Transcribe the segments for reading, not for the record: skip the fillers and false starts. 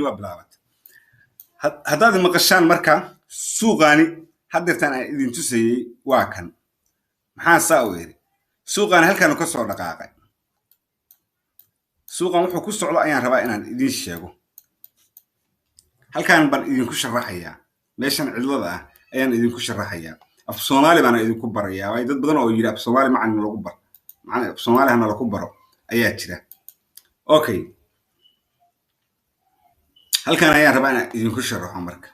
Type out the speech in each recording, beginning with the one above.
وبلاوت هذا المقشان مركا سوقاني حدثت أنا إذا تسي واكن محا ساويري سوقاني هل كانوا كسر دقائق سوقان وحو كسر على أيان ربا إنان إذن الشيغو هل كان بان إذن كشر رحيا ميشان علوضة أيان إذن كشر رحيا أف صومالي بانا إذن كبر يا واي دad badan oo yiri af Soomaali macna lagu bar macna af Soomaali hana lagu baro ayaa jira okay halkan ayaan rabaa inaan idin ku sharaxo marka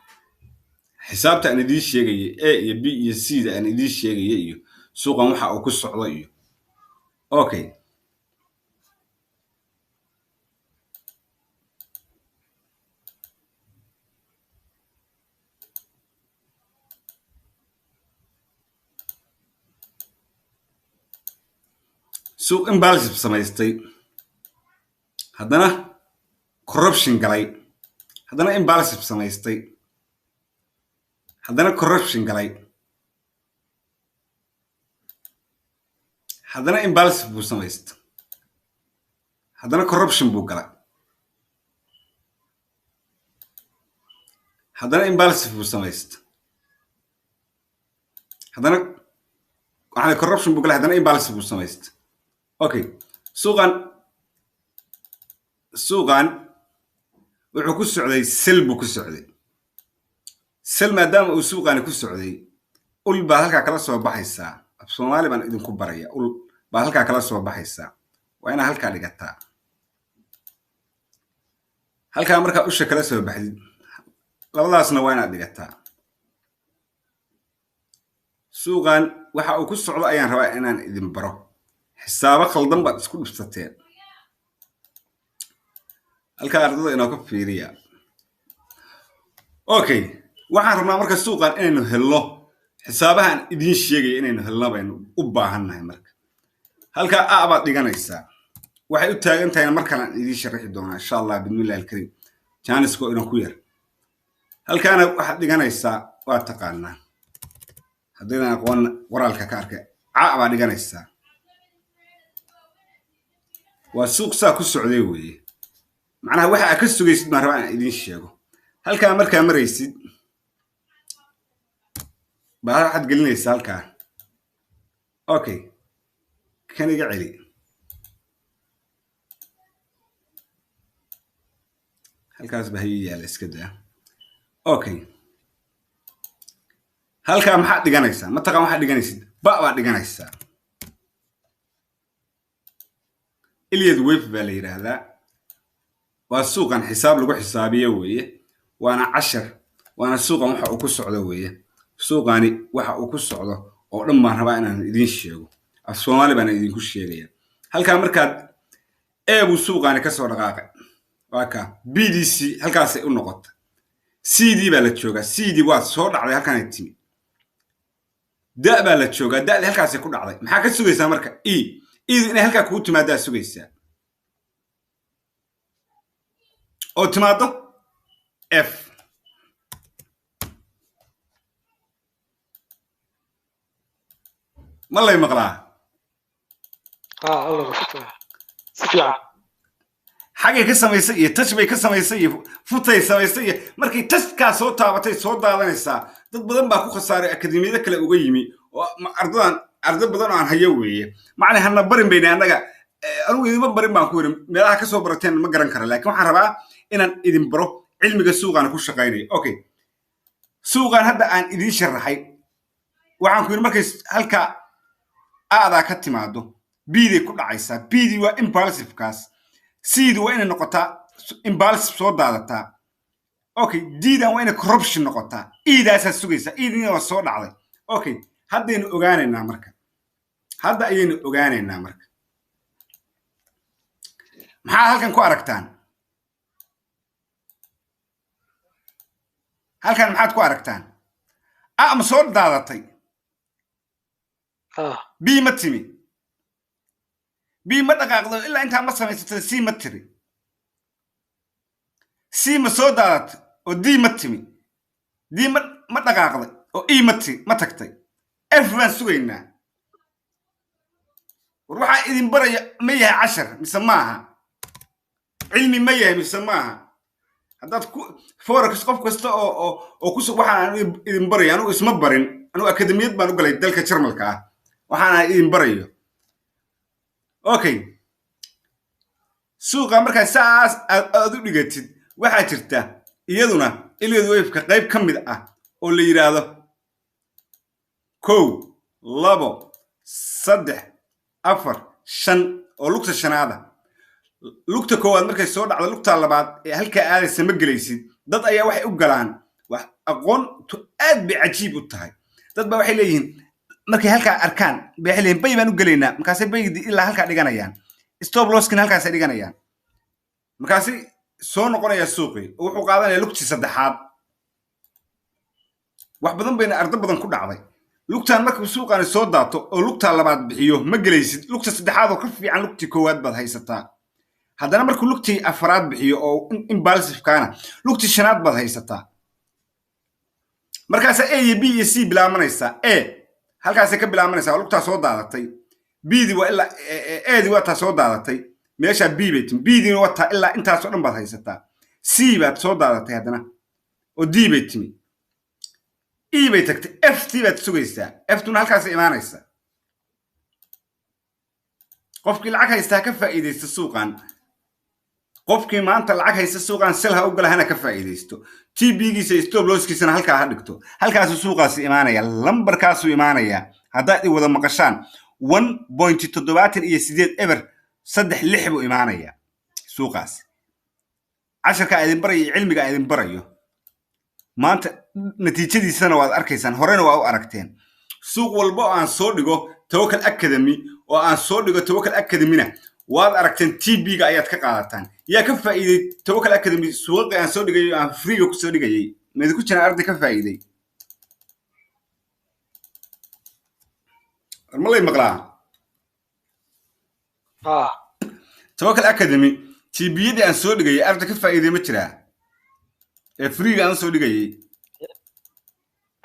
xisaabta aan idin sheegay A iyo B iyo C da aan idin sheegay iyo suuqan waxa uu ku socdo iyo okay سوق imbalance samaystay haddana corruption galay haddana imbalance samaystay haddana corruption galay haddana imbalance buu samaystay haddana corruption buu galay haddana imbalance buu samaystay haddana waxaan corruption buu galay haddana imbalance buu samaystay okay suuqan wuxuu ku socday sel buu ku socday sel maadaama uu suuqani ku socday ul baa halka kala soo baxaysaa af Soomaali baan idin ku baraya ul baa halka kala soo baxaysaa waa ina halka dhigataa halka marka usha kala soo baxdid labadaasna waa ina dhigataa suuqan waxa uu ku socdo ayaan rabaa inaan idin baro حسابه خلدن بعد اسكو دفتين halka ardada inoo ka fiiriya okay waxaan rabnaa marka suuqan inaynu helno xisaabahan idin sheegay inaynu helno baynu u baahannahay marka halka a baad dhiganaysaa waxay u taagan tahay markaan idin sharaxi doonaa insha Allah bismillaahil kariim janisko inoo ku yar halkaana waxaad dhiganaysaa waa taqaanaa haddii aqoon qoraalka ka arkay a baad dhiganaysaa وسوق ساكو السعودية ويه معناها واحد أكسو جيسد ما ربعنا إدين شيء هل كان مركا مريسد بقى حد قلنا يسأل كان أوكي كان يقعلي هل كان سبهية على إسكده أوكي هل كان حد قلنا يسأل ما تقام حد قلنا يسد بقى قلنا يسأل اليد ويف بالي هذا والسوق عن حساب لو حسابيه ويه وانا 10 وانا السوق waxa uu ku socdo weeye suuqani waxa uu ku socdo oo dhammaan rabaa inaan idin sheego af Soomaali baan idin ku sheegaya halka markaad eebu suuqani ka soo dhaqaaqay waaka BDC halkaas ay u noqotay CD baa la jooga CD waa soo dhacday halkan ay timi da baa la jooga da halkaas ay ku dhacday maxaa ka sugaysaa marka إذا إنها هلكا كوت ماذا سويسا أو تماضو F ما الله يمقلها الله يفتح سفيعة حاجة كسمة يسيء تشبه كسمة يسيء فوتة يسمة يسيء مركي تشكا صوتها بتي صوت هذا نسا ضد بدن باكو خسارة أكاديمية ذاك الأوجيمي أرض بدن عن هيوية معنى هنا برين بيني أنا إذا ما برين بانكورم ملاها كسو برتين ما قرن كره لكن حربا إن إذن برو علمي السوق أنا كل شقيني أوكي سوق أنا هذا عن إذن شرحي وعن كل مركز هلكا هذا كتمادو بيدي كل عيسى بيدي وإمبالسيف كاس سيدي وين النقطة إمبالسيف صوت دالتا أوكي ديدا وين كوربشن نقطة إيدا سسوقيسا إيدا وصوت عليه أوكي هذا ين أوغاني نامرك هذا ين أوغاني نامرك maxaa halkan ku aragtaan halkan maxaad ku aragtaan ama soo daadatay bi ma timi bi ma dhaqaaqdo ilaa inta ma samaysatay si ma tiri si ma soo daadatay oo di ma timi di ma dhaqaaqday oo ma tagtay everyone sugaynaa waxa idin baraya ma yahay 10 mise maaha علمي ما يهم يسماها haddaad ku forex qof kasta oo ku waxaan idin barayo anigu isma barin anigu akademiyad baan u galay dalka Jarmalka ah waxaan idin barayo okay suuqa markaa saas aad u dhigatid waxaa jirta iyaduna iliad wave-ka qayb ka mid ah oo la yiraahdo 1 2 3 4 5 oo lugta shanaada lugta koowaad markay soo dhacdo lugta labaad ee halka aadaysa ma gelaysid dad ayaa waxay u galaan wax aqoon aad bay cajiib u tahay dad ba waxay leeyihiin markay halka arkaan bay leeyihiin bay baan u galeynaa markaas bay ilaa halka dhiganayaan stop losskin halkaas ay dhiganayaan markaas soo noqonaya suuqi wuxuu qaadanaya lugti saddexaad wax badan bayna arda badan ku dhacday lugtaan markuu suuqani soo daato oo lugta labaad bixiyo ma gelaysid lugta saddexaad oo ka fiican lugti koowaad baad haysataa haddana markuu lugti afraad bixiyo oo impulsive kaana lugti shanaad baad haysataa markaas A iyo B iyo C bilaabanaysa A halkaas ka bilaabanaysa lugta soo daadatay B di waa ilaa A di waa ta soo daadatay meesha B bay B di waa ta ilaa intaas oo dhan baad haysataa C baad soo daadatay haddana oo D bay timi E bay tagtay F T baad sugaysaa F tuna halkaas imaanaysa qofkii lacag haysta ka faa'iideysta suuqan qofkii maanta lacag haysta suuqan selha u galahana ka faa'iideysto TB-giisa stop loss-kiisana halka ha dhigto halkaas suuqaasi imaanaya lambarkaas uu imaanaya haddaad i wada maqashaan 1.78 ever 3.6 buu imaanaya suuqaas casharka idin barayo cilmiga idin barayo maanta natiijadiisana waad arkaysaan horena waa u aragteen suuq walba oo aan soo dhigo Tawakkal Academy oo aan soo dhigo Tawakkal Academy-na waad aragteen TB-ga ayaad ka qaadataan yaa ka faa'iiday Tawakkal Academy suuqa aan soo dhigay aan free ku soo dhigay mid ku jira arday ka faa'iiday armalay maqlaa Tawakkal Academy TB-da aan soo dhigay arday ka faa'iiday ma jira ee free aan soo dhigay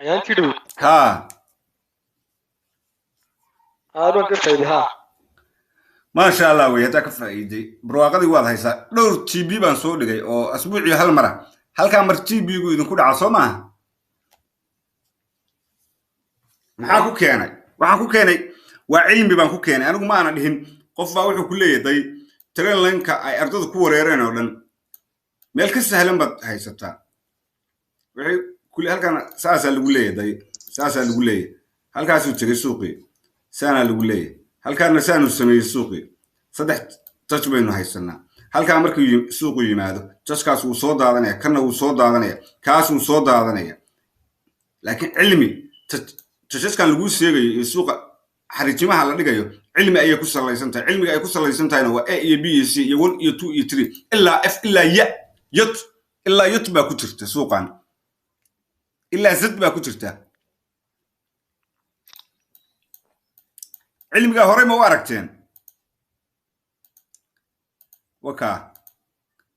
ayaan tidhi ha aad ka faa'iiday ha ما شاء الله ويهدا كفايدي برواقدي واضح هيسا دور تي بي بان سو دغاي او اسبوعي هل مره halka mar تي بي gu idin ku dhaca Soomaa maxaa ku keenay waa cilmi baan ku keenay anigu ma aan dhihin qof baa wuxuu ku leeyahay train line-ka ay ardadu ku wareereen oo dhan meel ka sahlan bad haysataa wixii kulli halkan saasa lagu leeyahay halkaas uu tagay suuqii saana lagu leeyahay halkaana saanu sameeyay suuqi saddex touch baynu haysanaa halka markii suuqu yimaado touchkaas uu soo daadanaya kana uu soo daadanaya kaas uu soo daadanaya laakiin cilmi touchkan lagu sheegay ee suuqa xariijimaha la dhigayo cilmi ay ku salaysan tahay cilmiga ay ku salaysan tahay waa A iyo B iyo C iyo 1 iyo 2 iyo 3 illa F illa ya yot illa yot ba ku jirta suuqan illa Z ba ku jirta علمي هوري ما واركتين وكا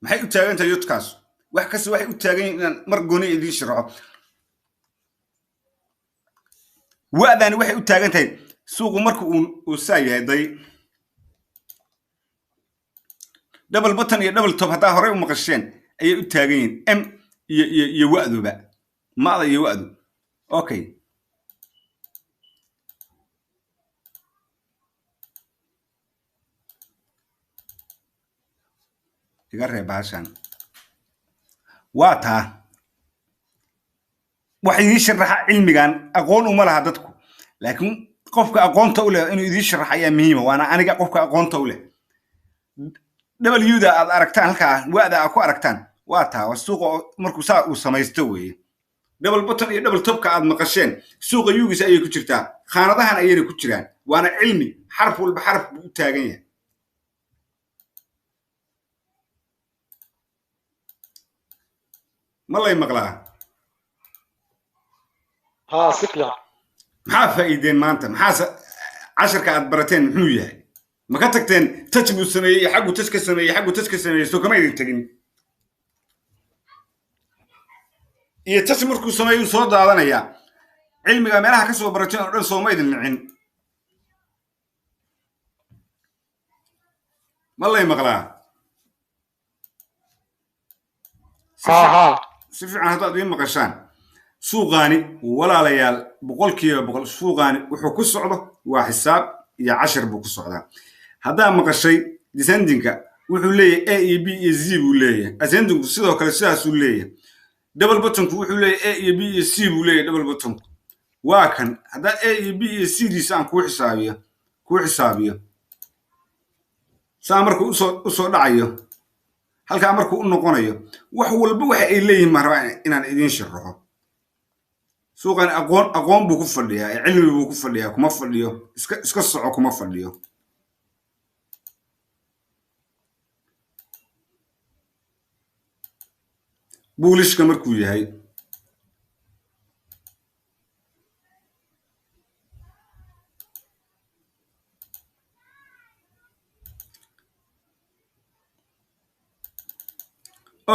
ما حي تاغين تا يوتكاس واخ كاس waxay u taagan in margooni idin sharaxo waadani waxay u taagan tahay suuqu markuu uu saayahay day double button iyo double top hadaa hore u maqasheen ayay u taagan yihiin M iyo waaduba maada iyo waadu okay iga baashan waata waxay idin sharaxa cilmigan aqoon uma laha dadku laakiin qofka aqoonta u leh inuu idin sharaxa ayaa muhiim waana aniga qofka aqoonta u leh W-da aad aragtaan halka waada aad ku aragtaan waata suuqa markuu saa uu samaysto weeye double button iyo double top ka aad maqasheen suuqa yuugis ayay ku jirtaa khaanadahan ayay ku jiraan waana cilmi xarf walba xarf u taagan yahay ما الله يمقلها ها سكلا ما فايدين ما انت ما 10 كعد برتين محو ياهي ما كتكتين تجبو السمية حقو تسك السمية سو كما يدين تجين إيه تسمركو السمية وصوت دادانا يا علمي ميلها كسو برتين ودن سو ما يدين العين ما الله يمقلها ها si fiican haddaad ii maqashaan suuqaani walaalayaal boqolkiiba boqol suuqaani wuxuu ku socdo waa xisaab iyo cashar buu ku socdaa haddaa maqashay descendingka wuxuu leeyahay a iyo b iyo z buu leeyahay ascendingku sidoo kale sidaasuu leeyahay double bottomku wuxuu leeyahay a iyo b iyo c buu leeyahay double bottomku waa kan haddaa a iyo b iyo c diisa aan kuu xisaabiyo saa markuu usoo dhacayo halkaa markuu u noqonayo wax walba waxa ay leeyihiin maan rabaa inaan idiin sharaxo suuqan aqoon buu ku fadhiyaa cilmi buu ku fadhiyaa kuma fadhiyo iska soco kuma fadhiyo buulishka markuu yahay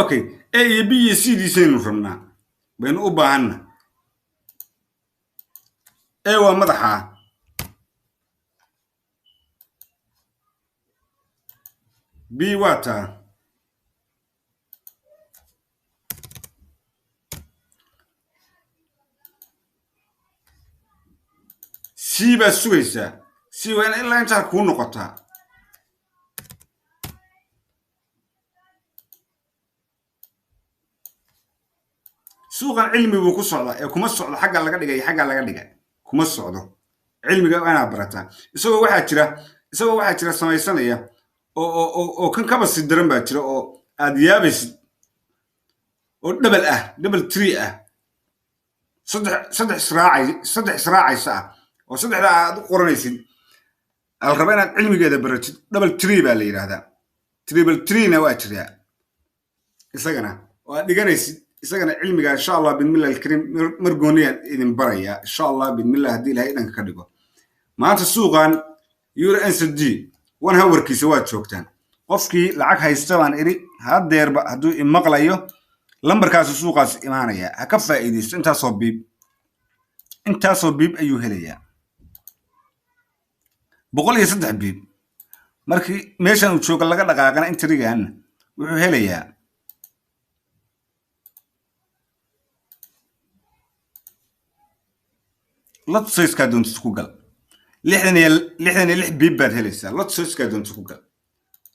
okay a iyo b iyo c diisaynu rabnaa baynu u baahanna a waa madaxa b waa taa c baad sugaysaa c waa in ilaa intaa kuu noqotaa suuqan cilmi buu ku socdaa ee kuma socdo xagga laga dhigay xagga laga dhigay kuma socdo cilmiga waa inaad barataa isagoo waxaa jira samaysanaya oo kan kaba si daran baa jira oo aad yaabaysid oo double tree ah saddex israacaysa ah oo saddexda aad u qoranaysid al raba inaad cilmigeeda baratid double tree baa la yidhaahdaa triple treena waa jiraa isagana oo aad dhiganaysid isagana cilmiga insha allah bidmillah alkarim mar gooniyaan idin barayaa insha allah bidmillah haddii ilaahay dhanka ka dhigo maanta suuqan euro ncd one hourkiisa waad joogtaan qofkii lacag haysta baan idhi hadeerba hadduu imaqlayo lambarkaasu suuqaas imaanaya ha ka faa'iidaysto intaasoo biib ayuu helayaa 103 biib markii meeshan uu jooga laga dhaqaaqana intrigaana wuxuu helayaa lot size-ka doonta ku gal 66 biib baad helaysaa lot size-ka doonta ku gal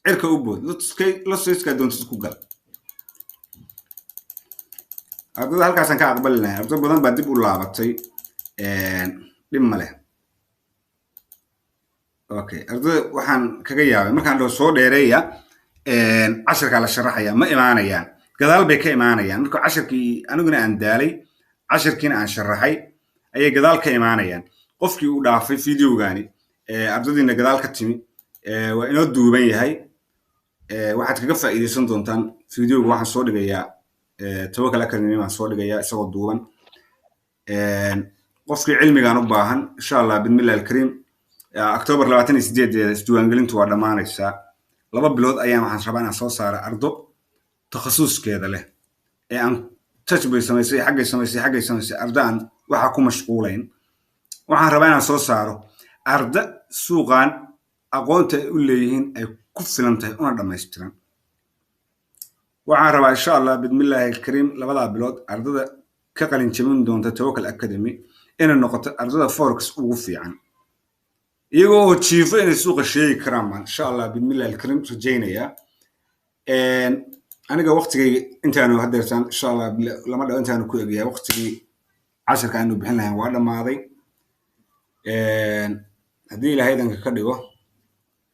cirka u bood lot size-ka doonta ku gal ardada halkaasaan ka aqbali lahayn ardo badan baa dib u laabatay dhib ma leh okay ardada waxaan kaga yaabay markaan dhaho soo dheereeya casharkaa la sharaxaya ma imaanayaan gadaal bay ka imaanayaan marka casharkii aniguna aan daalay casharkiina aan sharaxay ayay gadaal ka imaanayaan qofkii uu dhaafay videogani ardadiina gadaal ka timi waa inoo duuban yahay waxaad kaga faa'iidaysan doontaan videoga waxaan soo dhigayaa Tawakkal Academy baan soo dhigayaa isagoo duuban qofkii cilmigaan u baahan insha allah bidmillah alkarim October 28 isdiiwaangelintu waa dhammaanaysaa 2 bilood ayaan waxaan rabaa inaan soo saaro ardo takhasuskeeda leh ee aan touch bay samaysay xaggay samaysay ardaan waxa ku mashquulayn waxaan rabaa inaan soo saaro arda suuqan aqoonta ay u leeyihiin ay ku filan tahay una dhammaystiran waxaan rabaa insha allah bidmillah alkarim 2 bilood ardada ka qalin jabin doonta Tawakkal Academy inay noqoto ardada forex ugu fiican iyagoo jiifo inay suuqa sheegi karaan insha allah bidmillah alkarim rajaynaya aniga waqtigayga intaanu hadeertaan insha allah lama dhaw intaanu ku eegaya waqtigii casharka aanu bixin lahayn waa dhammaaday haddii ilaahay danka ka dhigo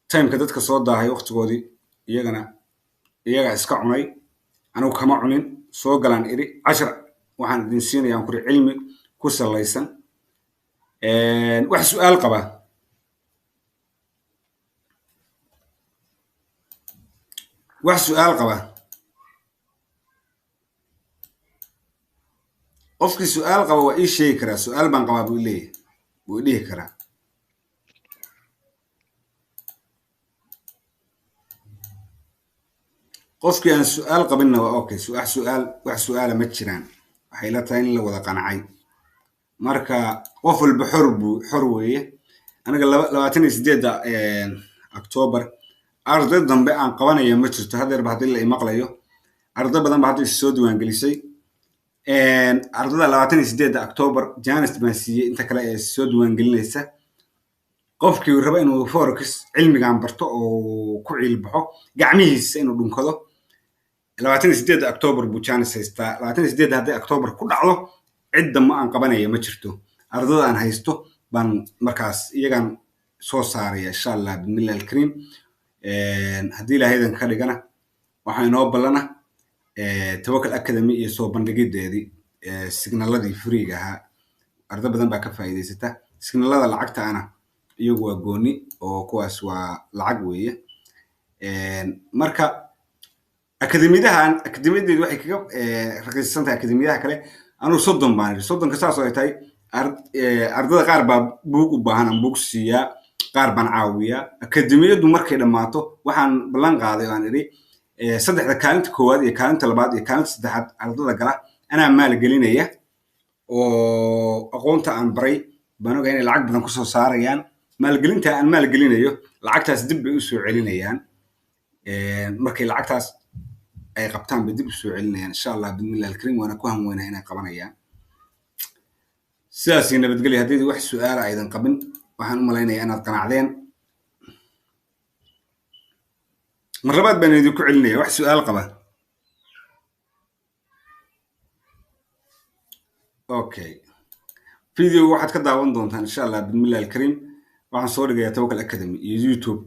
timeka dadka soo daahay waqtigoodii iyaga iska cunay anigu kama cunin soo galaan idhi cashar waxaan idin siinayaa aan kuri cilmi ku salaysan wax su'aal qaba qofkii su'aal qaba waa ii sheegi karaa su'aal baan qabaa buu leeyahay buu dhihi karaa qofkii aan su'aal qabinna waa okay wax su'aala ma jiraan waxay la tahay in la wada qancay marka qof walba xor weeye aniga 28 October arday dambe aan qabanaya ma jirto hadeerba haddii la imaqlayo arday badan baa hadda is soo diiwaangelisay ardada 28 October Janis baan siiyey inta kale ee soo diiwaangelinaysa qofkii raba inuu forex cilmigan barto oo ku cilbaxo gacmihiisa inuu dhunkado 28 October buu Janis haystaa 28 haddii October ku dhacdo cidda ma aan qabanaya ma jirto ardada aan haysto baan markaas iyagan soo saaraya insha Allah bismillaah alkarim haddii ilaahaydin ka dhigana waxaan inoo ballana Tawakkal Academy iyo soo bandhigideedii signaladii freega ahaa arday badan baa ka faa'iideysata signalada lacagta ana iyagu waa gooni oo kuwaas waa lacag weeye marka akademiyadeedu waxay kaga raqiisan tahay akademiyadaha kale anuu 30 baan 30 ka saas oo ay tahay ardada qaar baa buug u baahan aan buug siiya qaar baan caawiya akademiyadu markay dhamaato waxaan ballan qaaday aan iri saddexda kaalinta koowaad iyo kaalinta labaad iyo kaalinta saddexaad ardada gala anaa maal gelinaya oo aqoonta aan baray baan ogahay inay lacag badan ku soo saarayaan maalgelinta aan maalgelinayo lacagtaas dib bay u soo celinayaan markay lacagtaas ay qabtaan bay dib u soo celinayaan insha Allah bismillaah alkarim waana ku hanweynaa inay qabanayaan sidaas nabadgelyo haddii wax su'aal aydan qabin waxaan u malaynayaa inaad qanacdeen marlabaad baan idinku celinaya wax su'aal qaba okay video waxaad ka daawan doontaan insha Allah bismillaah alkarim waxaan soo dhigayaa Tawakkal Academy iyo YouTube